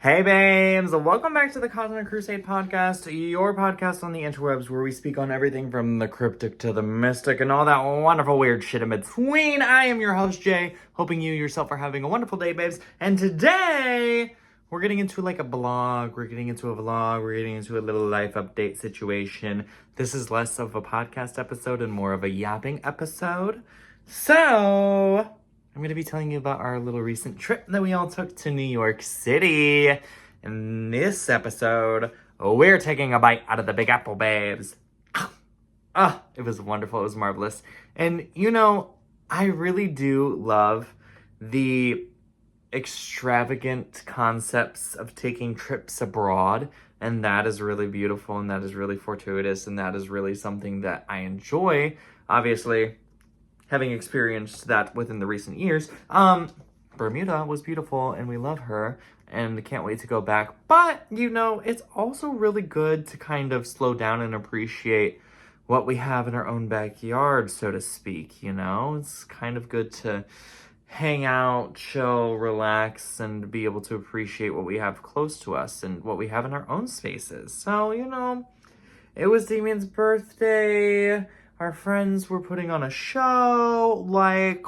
Hey babes, welcome back to the Cosmic Crusade podcast, your podcast on the interwebs where we speak on everything from the cryptic to the mystic and all that wonderful weird shit in between. I am your host Jay, hoping you yourself are having a wonderful day, babes. And today, we're getting into like a blog, we're getting into a vlog, we're getting into a little life update situation. This is less of a podcast episode and more of a yapping episode. So, I'm going to be telling you about our little recent trip that we all took to New York City. In this episode, we're taking a bite out of the Big Apple, babes. It was wonderful. It was marvelous. And, I really do love the extravagant concepts of taking trips abroad. And that is really beautiful, and that is really fortuitous, and that is really something that I enjoy. Obviously, having experienced that within the recent years, Bermuda was beautiful and we love her and can't wait to go back. But, it's also really good to kind of slow down and appreciate what we have in our own backyard, so to speak, It's kind of good to hang out, chill, relax, and be able to appreciate what we have close to us and what we have in our own spaces. So, it was Damien's birthday. Our friends were putting on a show.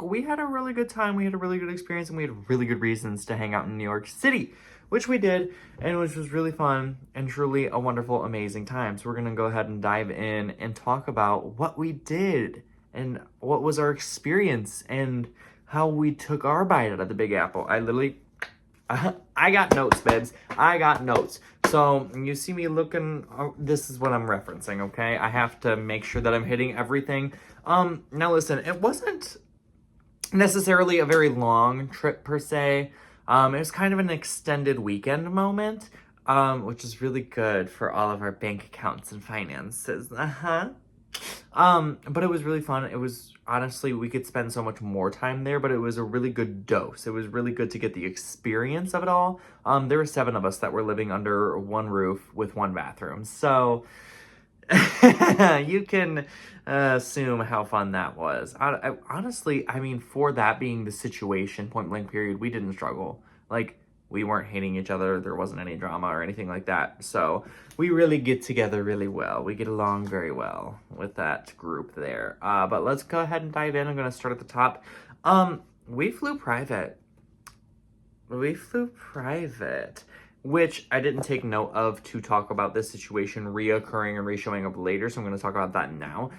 We had a really good time. We had a really good experience, and we had really good reasons to hang out in New York City, which we did, and which was really fun and truly a wonderful, amazing time. So we're going to go ahead and dive in and talk about what we did and what was our experience and how we took our bite out of the Big Apple. I got notes, babes. I got notes. So you see me looking, this is what I'm referencing, okay? I have to make sure that I'm hitting everything. Now listen, it wasn't necessarily a very long trip per se. It was kind of an extended weekend moment, which is really good for all of our bank accounts and finances. But it was really fun. It was, honestly, we could spend so much more time there, but it was a really good dose. It was really good to get the experience of it all. There were 7 of us that were living under one roof with one bathroom. So you can assume how fun that was. Honestly, for that being the situation, point blank period, we didn't struggle. We weren't hating each other. There wasn't any drama or anything like that. So we really get together really well. We get along very well with that group there. But let's go ahead and dive in. I'm going to start at the top. We flew private. Which I didn't take note of to talk about this situation reoccurring and re-showing up later. So I'm going to talk about that now.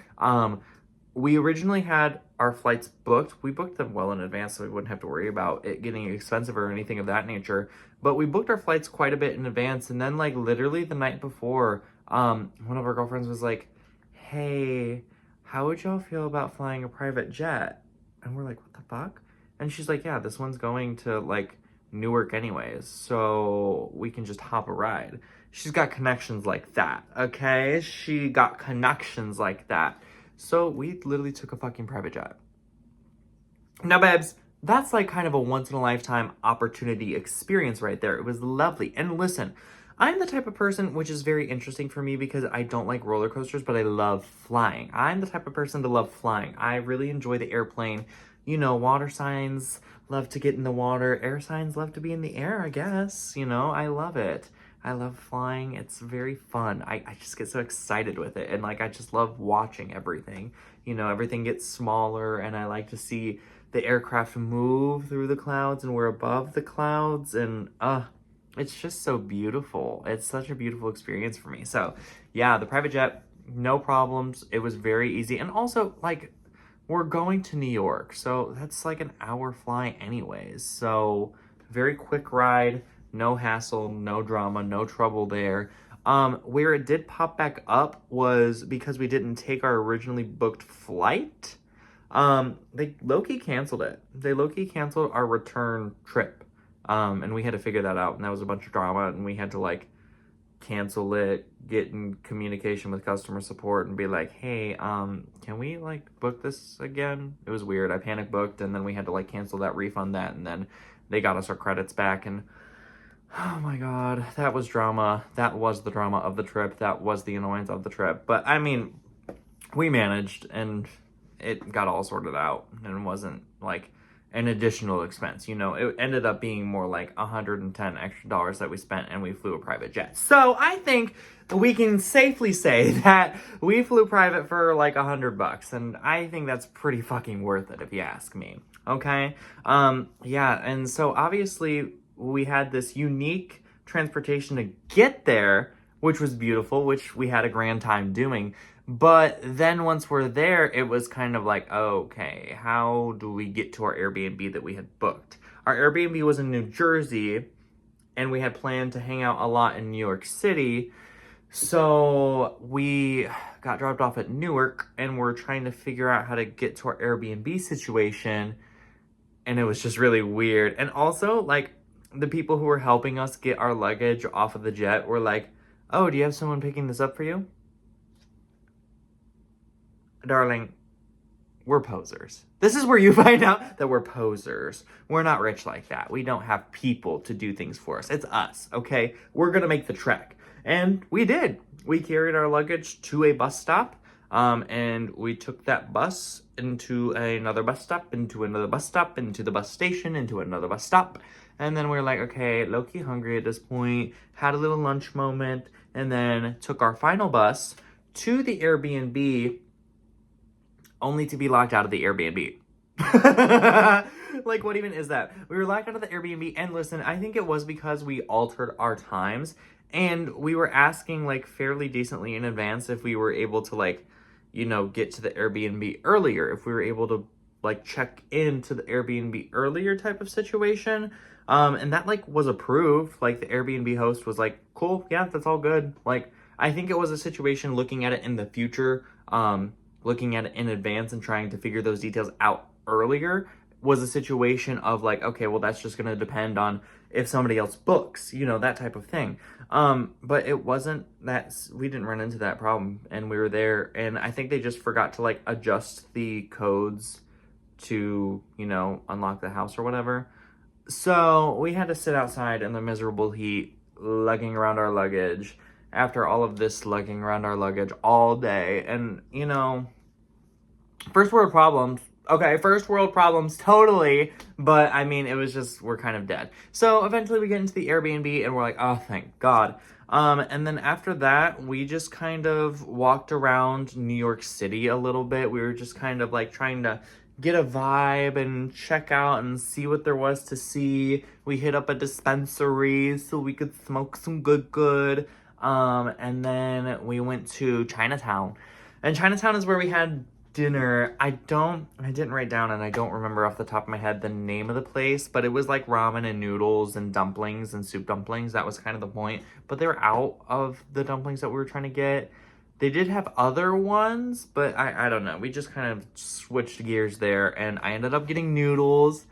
We originally had our flights booked. We booked them well in advance so we wouldn't have to worry about it getting expensive or anything of that nature. But we booked our flights quite a bit in advance. And then literally the night before, one of our girlfriends was like, hey, how would y'all feel about flying a private jet? And we're like, what the fuck? And she's like, yeah, this one's going to Newark anyways, so we can just hop a ride. She's got connections like that, okay? She got connections like that. So we literally took a fucking private jet. Now, babes, that's kind of a once-in-a-lifetime opportunity experience right there. It was lovely. And listen, I'm the type of person, which is very interesting for me because I don't like roller coasters, but I love flying. I'm the type of person to love flying. I really enjoy the airplane. Water signs love to get in the water. Air signs love to be in the air, I guess. I love it. I love flying. It's very fun. I just get so excited with it. And I just love watching everything. Everything gets smaller and I like to see the aircraft move through the clouds and we're above the clouds. And it's just so beautiful. It's such a beautiful experience for me. So yeah, the private jet, no problems. It was very easy. And also we're going to New York. So that's an hour fly anyways. So very quick ride. No hassle, no drama, no trouble there. Where it did pop back up was because we didn't take our originally booked flight. They low-key canceled it. They low-key canceled our return trip. And we had to figure that out. And that was a bunch of drama. And we had to cancel it, get in communication with customer support and be like, hey, can we book this again? It was weird. I panic booked and then we had to cancel that, refund that. And then they got us our credits back. And oh my God, that was drama. That was the drama of the trip. That was the annoyance of the trip. But we managed and it got all sorted out and it wasn't an additional expense. You know, it ended up being more like $110 extra that we spent, and we flew a private jet. So I think we can safely say that we flew private for like $100, and I think that's pretty fucking worth it if you ask me. Okay? Yeah, and so obviously we had this unique transportation to get there, which was beautiful, which we had a grand time doing. But then once we're there, it was kind of like, okay, how do we get to our Airbnb that we had booked? Our Airbnb was in New Jersey, and we had planned to hang out a lot in New York City. So we got dropped off at Newark, and we're trying to figure out how to get to our Airbnb situation. And it was just really weird. And also, like, the people who were helping us get our luggage off of the jet were like, oh, do you have someone picking this up for you? Darling, we're posers. This is where you find out that we're posers. We're not rich like that. We don't have people to do things for us. It's us, okay? We're gonna make the trek. And we did. We carried our luggage to a bus stop, and we took that bus into another bus stop, into another bus stop, into the bus station, into another bus stop. And then we were like, okay, low-key hungry at this point, had a little lunch moment, and then took our final bus to the Airbnb, only to be locked out of the Airbnb. Like, what even is that? We were locked out of the Airbnb, and listen, I think it was because we altered our times, and we were asking, like, fairly decently in advance if we were able to, like, you know, get to the Airbnb earlier, if we were able to, like, check into the Airbnb earlier type of situation. And that, like, was approved. Like, the Airbnb host was like, cool, yeah, that's all good. Like, I think it was a situation looking at it in the future, looking at it in advance and trying to figure those details out earlier was a situation of like, okay, well, that's just going to depend on if somebody else books, you know, that type of thing. But it wasn't that, we didn't run into that problem, and we were there, and I think they just forgot to like adjust the codes to, you know, unlock the house or whatever. So we had to sit outside in the miserable heat, lugging around our luggage after all of this lugging around our luggage all day. And, you know, first world problems. Okay, first world problems, totally. But, I mean, it was just, we're kind of dead. So, eventually we get into the Airbnb, and we're like, oh, thank God. And then after that, we just kind of walked around New York City a little bit. We were just kind of, like, trying to get a vibe and check out and see what there was to see. We hit up a dispensary so we could smoke some good. And then we went to Chinatown. And Chinatown is where we had dinner. I didn't write down, and I don't remember off the top of my head the name of the place, but it was like ramen and noodles and dumplings and soup dumplings. That was kind of the point. But they were out of the dumplings that we were trying to get. They did have other ones, but I don't know. We just kind of switched gears there, and I ended up getting noodles.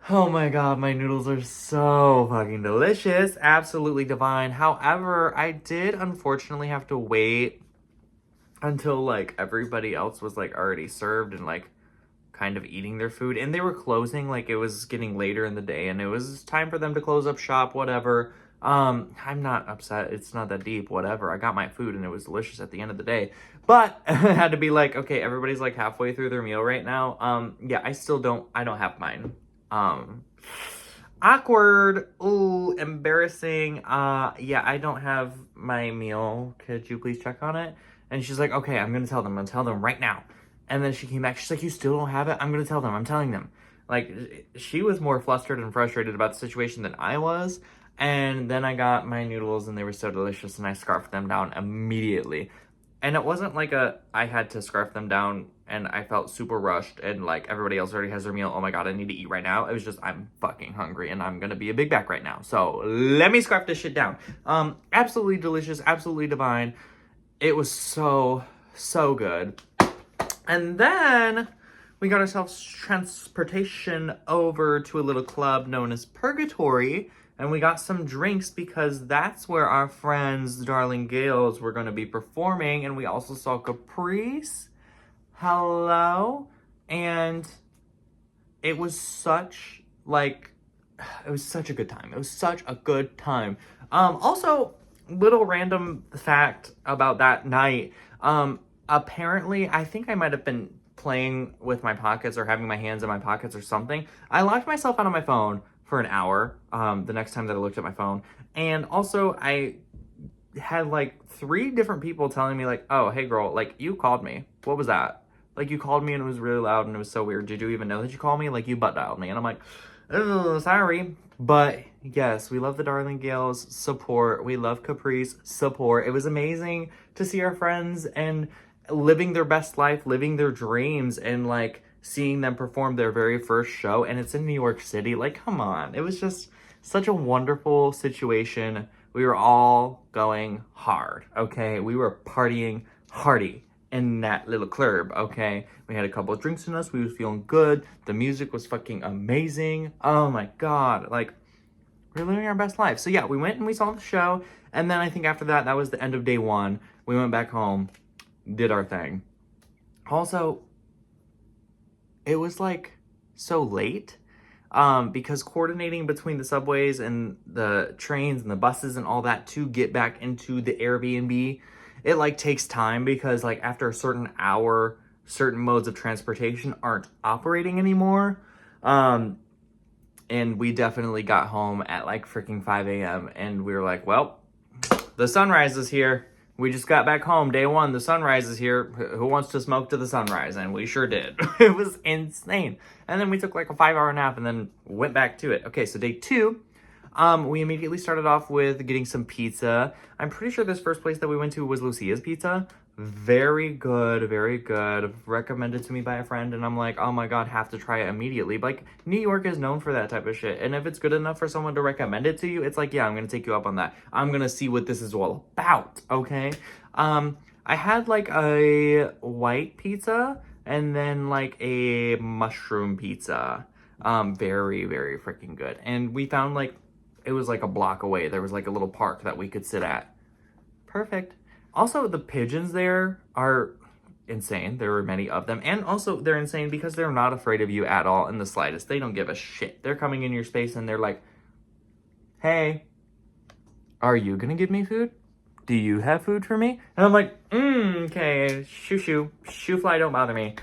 Oh my God, my noodles are so fucking delicious. Absolutely divine. However, I did unfortunately have to wait until like everybody else was like already served and like kind of eating their food, and they were closing. Like, it was getting later in the day, and it was time for them to close up shop, whatever. I'm not upset. It's not that deep, whatever. I got my food, and it was delicious at the end of the day. But I had to be like, okay, everybody's like halfway through their meal right now. Yeah, I don't have mine. Awkward. Ooh, embarrassing. Yeah, I don't have my meal. Could you please check on it? And she's like, okay, I'm gonna tell them right now. And then she came back, she's like, you still don't have it? I'm gonna tell them, I'm telling them. Like, she was more flustered and frustrated about the situation than I was. And then I got my noodles, and they were so delicious, and I scarfed them down immediately. And it wasn't like I had to scarf them down and I felt super rushed and like everybody else already has their meal. Oh my God, I need to eat right now. It was just, I'm fucking hungry and I'm gonna be a big back right now. So let me scarf this shit down. Absolutely delicious, absolutely divine. It was so good. And then we got ourselves transportation over to a little club known as Purgatory, and we got some drinks because that's where our friends, the Darling Gales, were going to be performing. And we also saw Caprice. Hello. And it was such a good time. It was such a good time. Also, little random fact about that night. Apparently, I think I might have been playing with my pockets or having my hands in my pockets or something. I locked myself out of my phone for an hour the next time that I looked at my phone. And also I had like 3 different people telling me like, oh, hey girl, like you called me. What was that? Like you called me and it was really loud and it was so weird. Did you even know that you called me? Like you butt dialed me. And I'm like, oh, sorry. But yes, we love the Darling Gales support. We love Caprice support. It was amazing to see our friends and living their best life, living their dreams, and like seeing them perform their very first show. And it's in New York City. Like, come on. It was just such a wonderful situation. We were all going hard, okay? We were partying hardy in that little club, okay? We had a couple of drinks in us. We was feeling good. The music was fucking amazing. Oh my God. Like, we're living our best life. So yeah, we went and we saw the show. And then I think after that, that was the end of day 1. We went back home, did our thing. Also, it was like so late. Because coordinating between the subways and the trains and the buses and all that to get back into the Airbnb, it like takes time because like after a certain hour, certain modes of transportation aren't operating anymore. And we definitely got home at like freaking 5 a.m. and we were like, well, the sunrise is here. We just got back home, day 1, the sunrise is here. Who wants to smoke to the sunrise? And we sure did. It was insane. And then we took like a 5-hour nap and then went back to it. Okay, so day 2, we immediately started off with getting some pizza. I'm pretty sure this first place that we went to was Lucia's Pizza. Very good, very good. Recommended to me by a friend, and I'm like, oh my God, have to try it immediately. Like, New York is known for that type of shit, and if it's good enough for someone to recommend it to you, it's like, yeah, I'm gonna take you up on that. I'm gonna see what this is all about, okay? I had like a white pizza, and then like a mushroom pizza. Very, very freaking good. And we found like, it was like a block away. There was like a little park that we could sit at. Perfect. Also, the pigeons there are insane. There were many of them. And also, they're insane because they're not afraid of you at all in the slightest. They don't give a shit. They're coming in your space and they're like, hey, are you gonna give me food? Do you have food for me? And I'm like, okay, shoo. Shoo fly, don't bother me.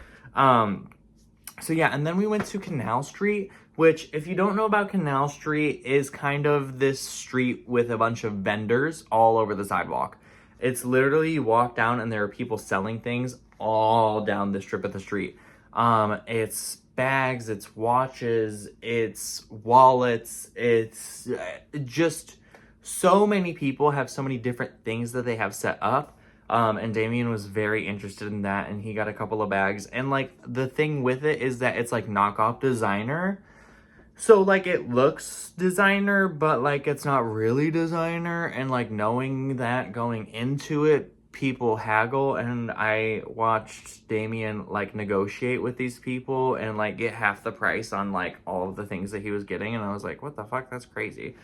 So yeah, and then we went to Canal Street, which, if you don't know about Canal Street, is kind of this street with a bunch of vendors all over the sidewalk. It's literally, you walk down and there are people selling things all down the strip of the street. It's bags, it's watches, it's wallets, it's just so many people have so many different things that they have set up. And Damien was very interested in that, and he got a couple of bags. And like, the thing with it is that it's like knockoff designer. So like, it looks designer, but like it's not really designer. And like, knowing that going into it, people haggle, and I watched Damien like negotiate with these people and like get half the price on like all of the things that he was getting, and I was like, what the fuck, that's crazy.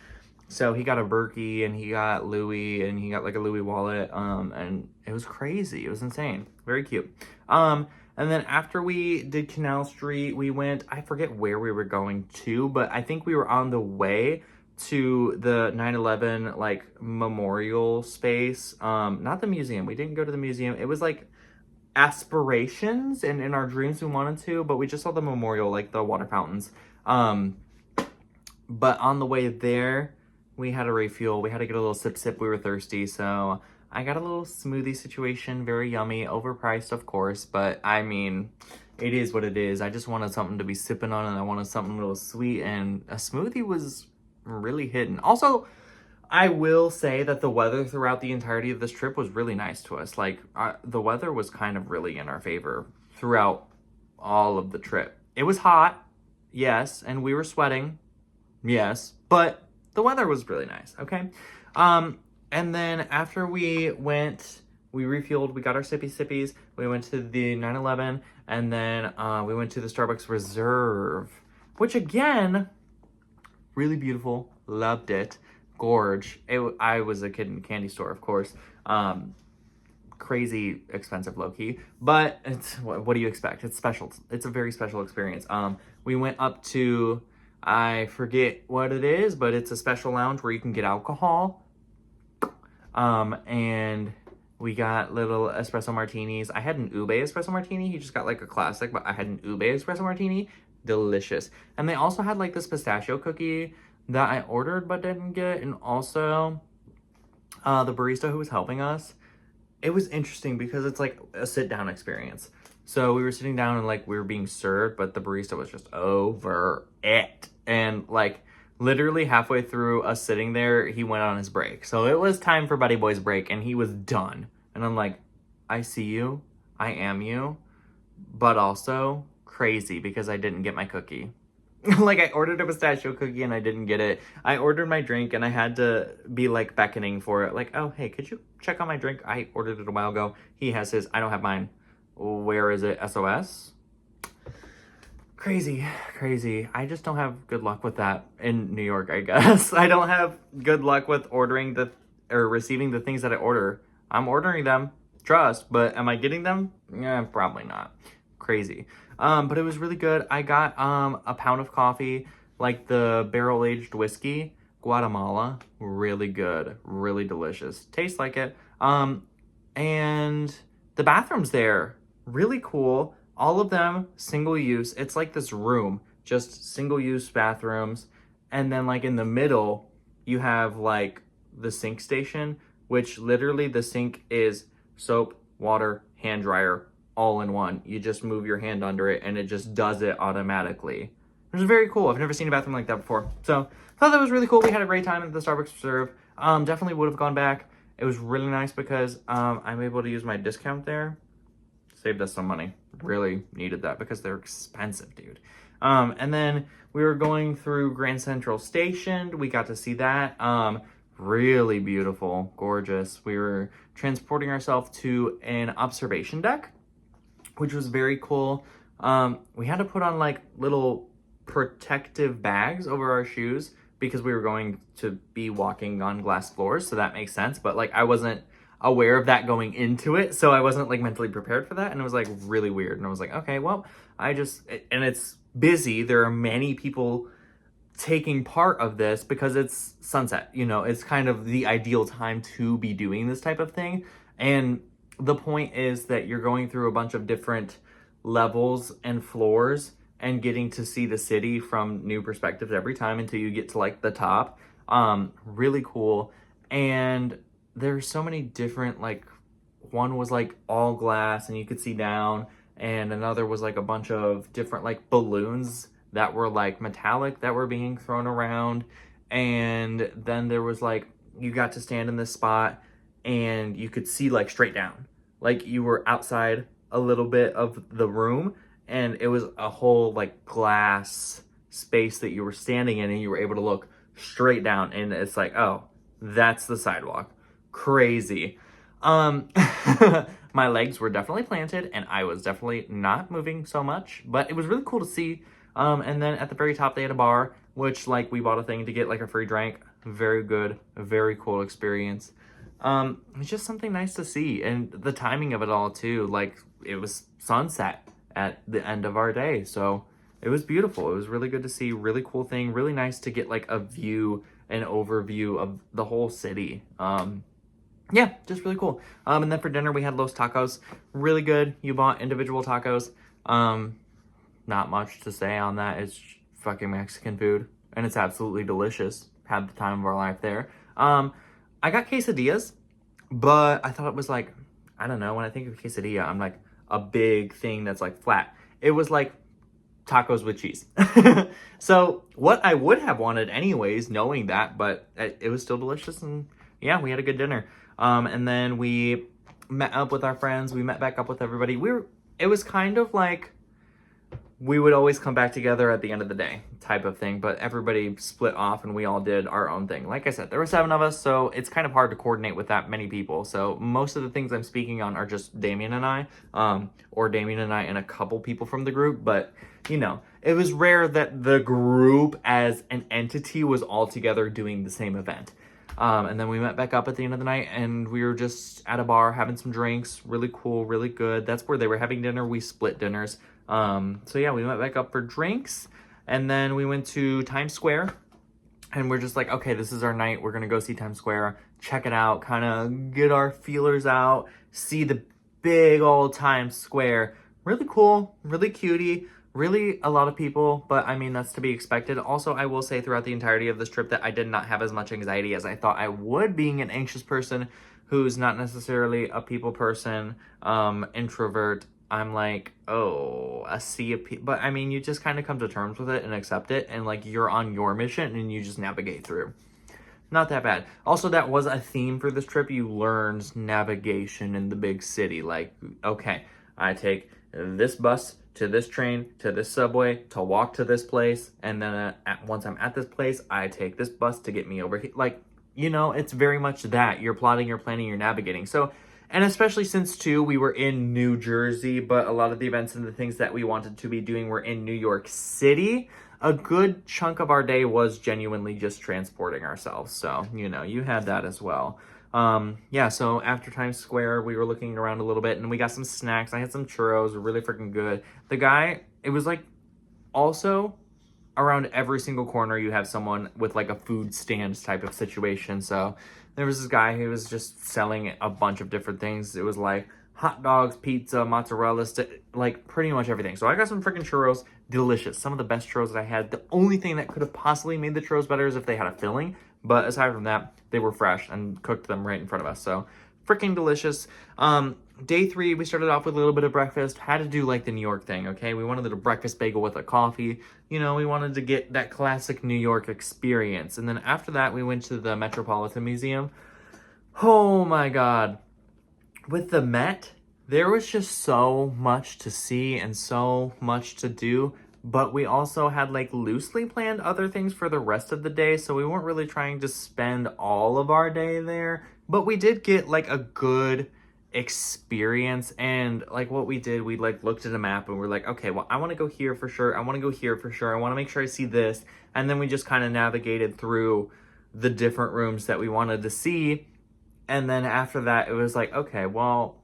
So he got a Berkey, and he got Louis, and he got like a Louis wallet, and it was crazy. It was insane. Very cute. And then after we did Canal Street, we went, I forget where we were going to, but I think we were on the way to the 9/11 like memorial space. Not the museum. We didn't go to the museum. It was like aspirations, and in our dreams we wanted to, but we just saw the memorial, like the water fountains. But on the way there, we had a refuel. We had to get a little sip. We were thirsty, so I got a little smoothie situation. Very yummy, overpriced, of course, but I mean, it is what it is. I just wanted something to be sipping on, and I wanted something a little sweet, and a smoothie was really hitting. Also, I will say that the weather throughout the entirety of this trip was really nice to us. Like, the weather was kind of really in our favor throughout all of the trip. It was hot, yes, and we were sweating, yes, but the weather was really nice, okay? And then after we went, we refueled, we got our sippies, we went to the 9/11, and then we went to the Starbucks Reserve, which again, really beautiful, loved it, gorge. I was a kid in a candy store, of course. Crazy expensive, low-key, but it's, what do you expect? It's special. It's a very special experience. We went up to, I forget what it is, but it's a special lounge where you can get alcohol. And We got little espresso martinis. I had an ube espresso martini. He just got like a classic, but I had an ube espresso martini. Delicious. And they also had like this pistachio cookie that I ordered but didn't get. And also the barista who was helping us, it was interesting because it's like a sit down experience. So we were sitting down and like we were being served, but the barista was just over it. And like literally halfway through us sitting there, he went on his break. So it was time for Buddy Boy's break and he was done. And I'm like, I see you, I am you, but also crazy because I didn't get my cookie. Like I ordered a pistachio cookie and I didn't get it. I ordered my drink and I had to be like beckoning for it. Like, oh, hey, could you check on my drink? I ordered it a while ago. He has his, I don't have mine. Where is it? SOS? Crazy, crazy. I just don't have good luck with that in New York, I guess. I don't have good luck with ordering or receiving the things that I order. I'm ordering them, trust, but am I getting them? Yeah, probably not. Crazy. But it was really good. I got a pound of coffee, like the barrel-aged whiskey, Guatemala. Really good, really delicious. Tastes like it. And the bathrooms there, really cool. All of them single use. It's like this room, just single use bathrooms. And then like in the middle, you have like the sink station, which literally the sink is soap, water, hand dryer, all in one. You just move your hand under it and it just does it automatically. It was very cool. I've never seen a bathroom like that before. So I thought that was really cool. We had a great time at the Starbucks Reserve. Definitely would have gone back. It was really nice because I'm able to use my discount there. Saved us some money. Really needed that because they're expensive, dude. And then we were going through Grand Central Station. We got to see that. Really beautiful, gorgeous. We were transporting ourselves to an observation deck, which was very cool. We had to put on like little protective bags over our shoes because we were going to be walking on glass floors, so that makes sense. But like I wasn't aware of that going into it, so I wasn't like mentally prepared for that, and it was like really weird. And I was like, okay, well, and it's busy. There are many people taking part of this because it's sunset, you know, it's kind of the ideal time to be doing this type of thing. And the point is that you're going through a bunch of different levels and floors and getting to see the city from new perspectives every time until you get to like the top. Really cool. And there's so many different, like one was like all glass and you could see down, and another was like a bunch of different like balloons that were like metallic that were being thrown around. And then there was like, you got to stand in this spot and you could see like straight down. Like you were outside a little bit of the room and it was a whole like glass space that you were standing in and you were able to look straight down. And it's like, oh, that's the sidewalk. Crazy. My legs were definitely planted and I was definitely not moving so much, but it was really cool to see. And then at the very top, they had a bar, which like we bought a thing to get like a free drink. Very good, a very cool experience. It's just something nice to see, and the timing of it all too. Like it was sunset at the end of our day, so it was beautiful. It was really good to see. Really cool thing. Really nice to get like a view, an overview of the whole city. Yeah, just really cool. And then for dinner we had Los Tacos. Really good. You bought individual tacos. Not much to say on that. It's fucking Mexican food, and it's absolutely delicious. Had the time of our life there. I got quesadillas, but I thought it was like, I don't know, when I think of quesadilla, I'm like a big thing that's like flat. It was like tacos with cheese. So what I would have wanted anyways, knowing that, but it was still delicious, and yeah, we had a good dinner. And then we met up with our friends. We met back up with everybody. It was kind of like, we would always come back together at the end of the day type of thing, but everybody split off and we all did our own thing. Like I said, there were 7 of us, so it's kind of hard to coordinate with that many people. So most of the things I'm speaking on are just Damien and I, or Damien and I and a couple people from the group. But, you know, it was rare that the group as an entity was all together doing the same event. And then we met back up at the end of the night and we were just at a bar having some drinks. Really cool, really good. That's where they were having dinner. We split dinners. So yeah, we went back up for drinks, and then we went to Times Square, And we're just like, okay, this is our night. We're gonna go see Times Square, check it out, kind of get our feelers out, see the big old Times Square. Really cool, really cutie, really a lot of people, but I mean, that's to be expected. Also, I will say throughout the entirety of this trip that I did not have as much anxiety as I thought I would, being an anxious person who's not necessarily a people person, introvert. I'm like, oh, a sea of people. But I mean, you just kind of come to terms with it and accept it. And like, you're on your mission and you just navigate through. Not that bad. Also, that was a theme for this trip. You learned navigation in the big city. Like, okay, I take this bus to this train to this subway to walk to this place. And then once I'm at this place, I take this bus to get me over here. Like, it's very much that. You're plotting, you're planning, you're navigating. So, and especially since, too, we were in New Jersey, but a lot of the events and the things that we wanted to be doing were in New York City, a good chunk of our day was genuinely just transporting ourselves. So, you had that as well. Yeah, so after Times Square, we were looking around a little bit, and we got some snacks. I had some churros, really freaking good. It was like, also around every single corner you have someone with like a food stand type of situation. So there was this guy who was just selling a bunch of different things. It was like hot dogs, pizza, mozzarella, like pretty much everything. So I got some freaking churros, delicious. Some of the best churros that I had. The only thing that could have possibly made the churros better is if they had a filling. But aside from that, they were fresh and cooked them right in front of us. So freaking delicious. Day 3, we started off with a little bit of breakfast. Had to do like the New York thing, okay? We wanted a breakfast bagel with a coffee. We wanted to get that classic New York experience. And then after that, we went to the Metropolitan Museum. Oh my God. With the Met, there was just so much to see and so much to do. But we also had like loosely planned other things for the rest of the day. So we weren't really trying to spend all of our day there. But we did get like a good experience. And like what we did, we like looked at a map and we're like, okay, well, I want to go here for sure. I want to go here for sure. I want to make sure I see this. And then we just kind of navigated through the different rooms that we wanted to see. And then after that, it was like, okay, well,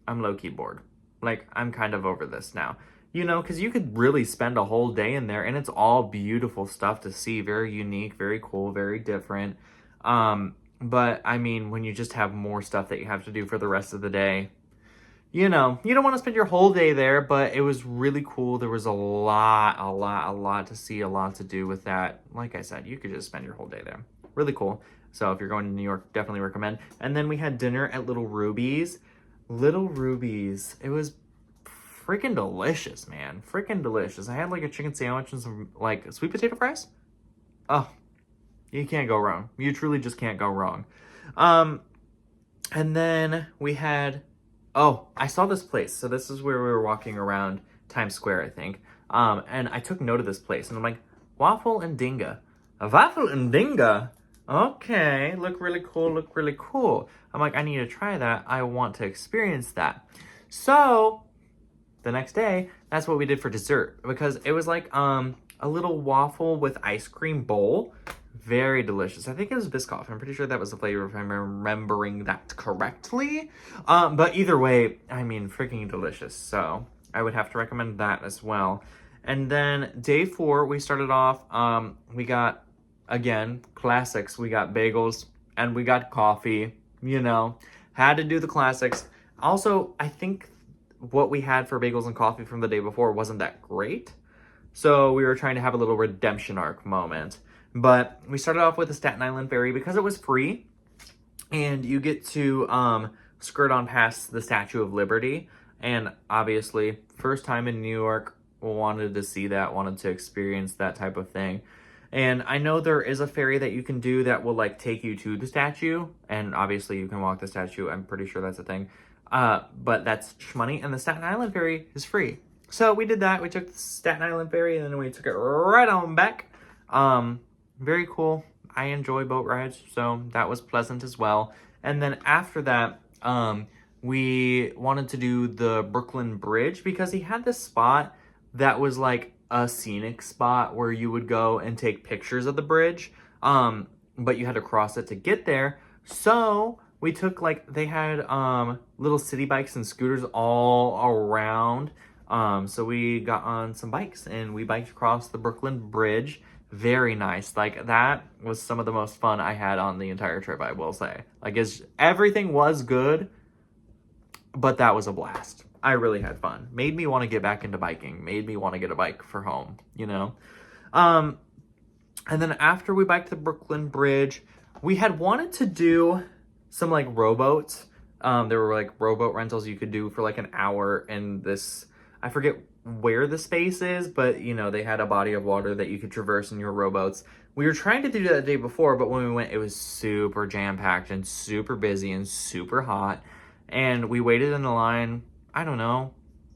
I'm low-key bored. Like, I'm kind of over this now. Because you could really spend a whole day in there, and it's all beautiful stuff to see. Very unique, very cool, very different. But, I mean, when you just have more stuff that you have to do for the rest of the day, you don't want to spend your whole day there, but it was really cool. There was a lot to see, a lot to do with that. Like I said, you could just spend your whole day there. Really cool. So if you're going to New York, definitely recommend. And then we had dinner at Little Ruby's. Little Ruby's. It was freaking delicious, man. Freaking delicious. I had like a chicken sandwich and some like sweet potato fries. Oh, you can't go wrong. You truly just can't go wrong. And then we had, I saw this place. So this is where we were walking around Times Square, I think. And I took note of this place and I'm like, Waffle and Dinga. A waffle and Dinga? Okay, look really cool. I'm like, I need to try that. I want to experience that. So the next day, that's what we did for dessert, because it was like a little waffle with ice cream bowl. Very delicious. I think it was Biscoff. I'm pretty sure that was the flavor if I'm remembering that correctly. But either way, I mean, freaking delicious. So I would have to recommend that as well. And then day 4, we started off, we got, again, classics. We got bagels and we got coffee, had to do the classics. Also, I think what we had for bagels and coffee from the day before wasn't that great. So we were trying to have a little redemption arc moment. But we started off with the Staten Island Ferry because it was free. And you get to skirt on past the Statue of Liberty. And obviously, first time in New York, wanted to see that, wanted to experience that type of thing. And I know there is a ferry that you can do that will like take you to the statue. And obviously you can walk the statue. I'm pretty sure that's a thing. But that's money. And the Staten Island Ferry is free. So we did that. We took the Staten Island Ferry and then we took it right on back. Very cool. I enjoy boat rides. So that was pleasant as well. And then after that, we wanted to do the Brooklyn Bridge because he had this spot that was like a scenic spot where you would go and take pictures of the bridge, but you had to cross it to get there. So we took they had little city bikes and scooters all around. So we got on some bikes and we biked across the Brooklyn Bridge. very nice. Like, that was some of the most fun I had on the entire trip, I will say. Like, everything was good, but that was a blast. I really had fun. Made me want to get back into biking. Made me want to get a bike for home, you know? And then after we biked the Brooklyn Bridge, we had wanted to do some, like, rowboats. There were, like, rowboat rentals you could do for, like, an hour in this, I forget where the space is, but, you know, they had a body of water that you could traverse in your rowboats. We were trying to do that the day before, but when we went, it was super jam-packed and super busy and super hot. And we waited in the line, I don't know,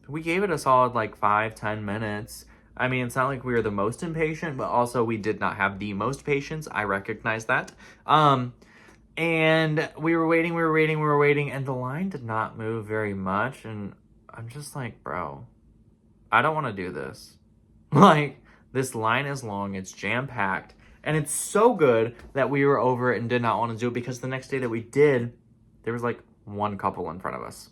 we gave it a solid, like, 5-10 minutes. I mean, it's not like we were the most impatient, but also we did not have the most patience. I recognize that. And we were waiting, and the line did not move very much. And I'm just like, bro, I don't want to do this. Like, this line is long, it's jam-packed, and it's so good that we were over it and did not want to do it, because the next day that we did, there was like one couple in front of us.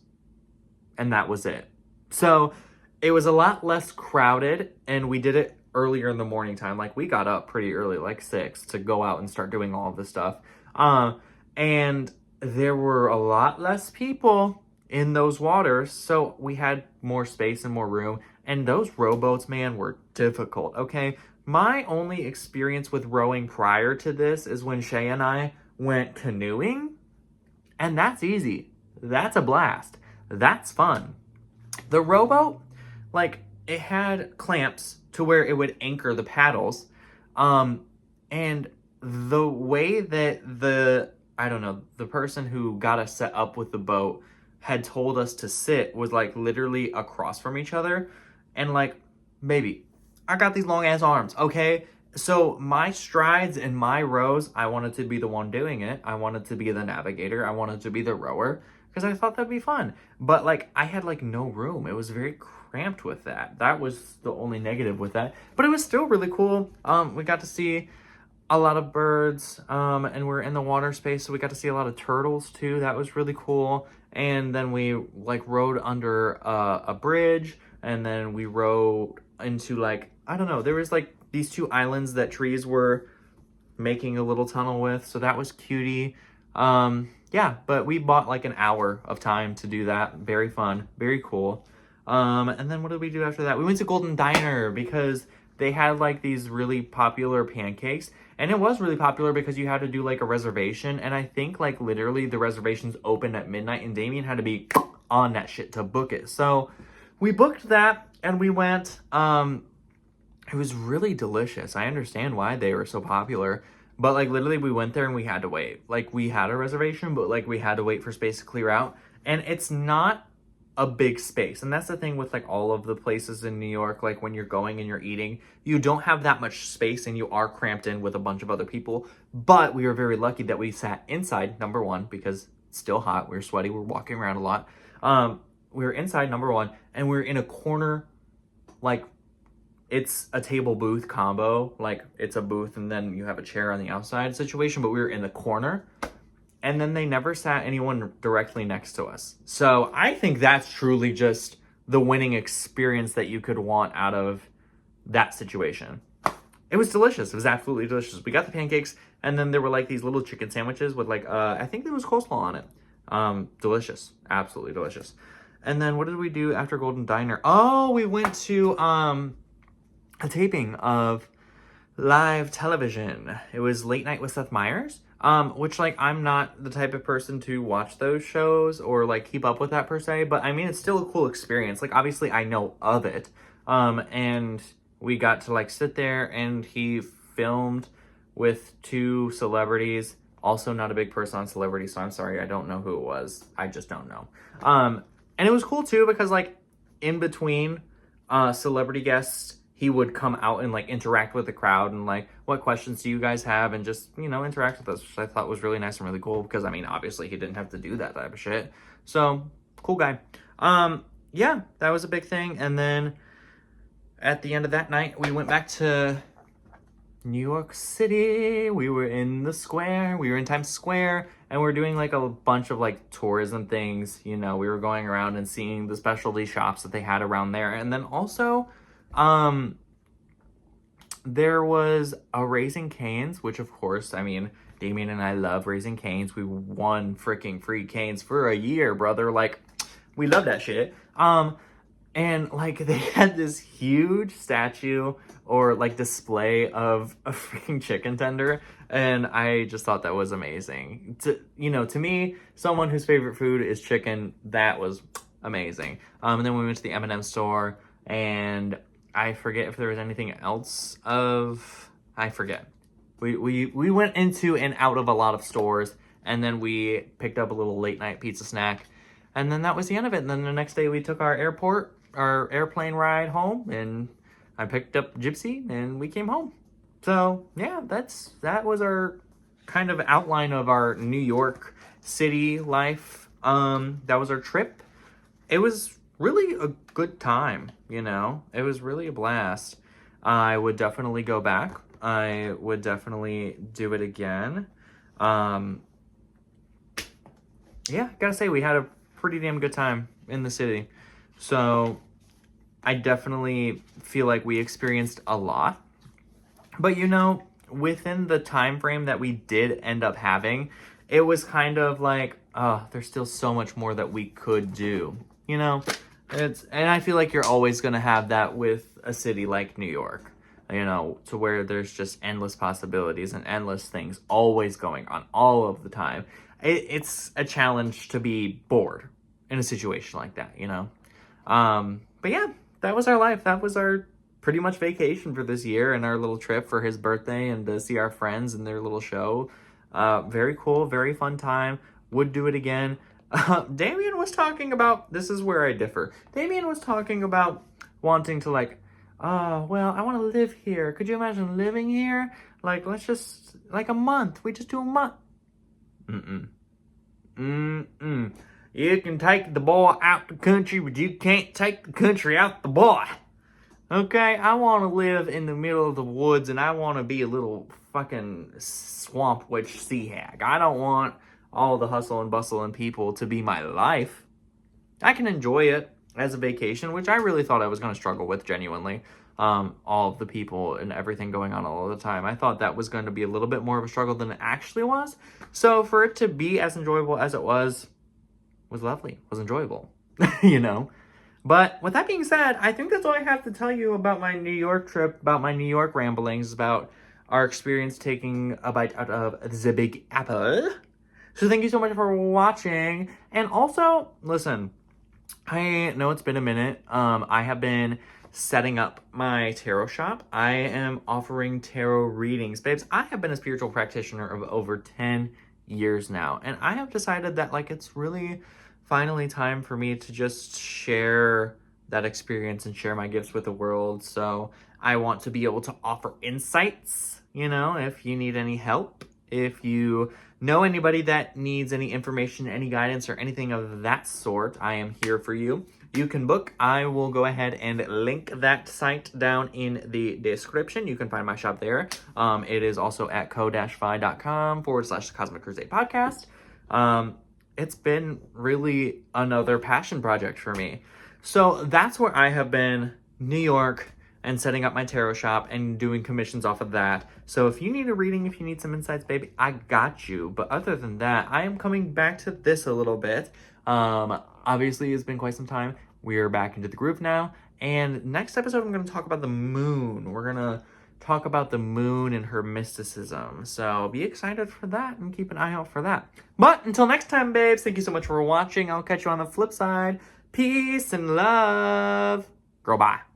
And that was it. So it was a lot less crowded, and we did it earlier in the morning time. Like, we got up pretty early, like 6, to go out and start doing all of this stuff. And there were a lot less people in those waters, so we had more space and more room. And those rowboats, man, were difficult, okay? My only experience with rowing prior to this is when Shay and I went canoeing, and that's easy. That's a blast. That's fun. The rowboat, like, it had clamps to where it would anchor the paddles. And the way that the person who got us set up with the boat had told us to sit was, like, literally across from each other. And, like, baby, I got these long ass arms, okay? So my strides and my rows, I wanted to be the one doing it. I wanted to be the navigator. I wanted to be the rower, because I thought that'd be fun. But, like, I had, like, no room. It was very cramped with that. That was the only negative with that. But it was still really cool. We got to see a lot of birds, and we're in the water space, so we got to see a lot of turtles too. That was really cool. And then we, like, rode under a bridge, and then we rode into, like, I don't know, there was, like, these 2 islands that trees were making a little tunnel with, so that was cutie. Yeah, but we bought, like, an hour of time to do that. Very fun, very cool. And then what did we do after that? We went to Golden Diner, because they had, like, these really popular pancakes. And it was really popular because you had to do, like, a reservation. And I think, like, literally the reservations opened at midnight, and Damien had to be on that shit to book it. So we booked that, and we went. It was really delicious. I understand why they were so popular. But, like, literally we went there and we had to wait. Like, we had a reservation, but, like, we had to wait for space to clear out. And it's not a big space. And that's the thing with, like, all of the places in New York. Like, when you're going and you're eating, you don't have that much space, and you are cramped in with a bunch of other people. But we were very lucky that we sat inside, number one, because it's still hot. We were sweaty. We were walking around a lot. We were inside, number one, and we were in a corner, like, it's a table booth combo. Like, it's a booth and then you have a chair on the outside situation, but we were in the corner. And then they never sat anyone directly next to us. So I think that's truly just the winning experience that you could want out of that situation. It was delicious. It was absolutely delicious. We got the pancakes, and then there were, like, these little chicken sandwiches with, like, I think there was coleslaw on it. Delicious. Absolutely delicious. And then what did we do after Golden Diner? Oh, we went to a taping of live television. It was Late Night with Seth Meyers. Which, like, I'm not the type of person to watch those shows or, like, keep up with that per se, but I mean, it's still a cool experience. Like, obviously I know of it. And we got to, like, sit there, and he filmed with 2 celebrities. Also not a big person on celebrity, so I'm sorry, I don't know who it was. I just don't know. And it was cool too, because, like, in between celebrity guests, he would come out and, like, interact with the crowd and, like, what questions do you guys have, and just, you know, interact with us, which I thought was really nice and really cool, because, I mean, obviously he didn't have to do that type of shit. So, cool guy. Yeah, that was a big thing. And then at the end of that night, we went back to New York City. We were in the square. We were in Times Square, and we're doing, like, a bunch of, like, tourism things. You know, we were going around and seeing the specialty shops that they had around there. And then also, there was a Raising Cane's, which of course, I mean, Damien and I love Raising Cane's. We won freaking free canes for a year, brother. Like, we love that shit. And like they had this huge statue or like display of a freaking chicken tender, and I just thought that was amazing. To me, someone whose favorite food is chicken, that was amazing. And then we went to the M&M store, and I forget if there was anything else I forget. We went into and out of a lot of stores, and then we picked up a little late night pizza snack, and then that was the end of it. And then the next day we took our airplane ride home, and I picked up Gypsy and we came home. So yeah, that was our kind of outline of our New York City life. That was our trip. It was really a good time, it was really a blast. I would definitely go back. I would definitely do it again. Yeah, gotta say, we had a pretty damn good time in the city. So I definitely feel like we experienced a lot. But within the time frame that we did end up having, it was kind of like, there's still so much more that we could do. And I feel like you're always gonna have that with a city like New York, to where there's just endless possibilities and endless things always going on all of the time. It's a challenge to be bored in a situation like that, But yeah, that was our life. That was our pretty much vacation for this year, and our little trip for his birthday and to see our friends and their little show. Very cool, very fun time. Would do it again. Damien was talking about, this is where I differ. Damien was talking about wanting to well, I want to live here. Could you imagine living here? Let's just, a month. We just do a month. You can take the boy out the country, but you can't take the country out the boy. Okay, I want to live in the middle of the woods, and I want to be a little fucking swamp witch sea hag. I don't want all the hustle and bustle and people to be my life. I can enjoy it as a vacation, which I really thought I was going to struggle with, genuinely. All of the people and everything going on all the time. I thought that was going to be a little bit more of a struggle than it actually was. So for it to be as enjoyable as it was lovely, was enjoyable, But with that being said, I think that's all I have to tell you about my New York trip, about my New York ramblings, about our experience taking a bite out of the Big Apple. So thank you so much for watching. And also, listen, I know it's been a minute. I have been setting up my tarot shop. I am offering tarot readings. Babes, I have been a spiritual practitioner of over 10 years now. And I have decided that it's really finally time for me to just share that experience and share my gifts with the world. So I want to be able to offer insights, if you need any help, if you know anybody that needs any information, any guidance, or anything of that sort, I am here for you. You can book. I will go ahead and link that site down in the description. You can find my shop there. It is also at ko-fi.com/Cosmic Crusade Podcast. It's been really another passion project for me. So that's where I have been, New York, and setting up my tarot shop and doing commissions off of that. So if you need a reading, if you need some insights, baby, I got you. But other than that, I am coming back to this a little bit. Obviously, it's been quite some time. We are back into the groove now. And next episode, I'm going to talk about the moon. We're going to talk about the moon and her mysticism. So be excited for that and keep an eye out for that. But until next time, babes, thank you so much for watching. I'll catch you on the flip side. Peace and love. Girl, bye.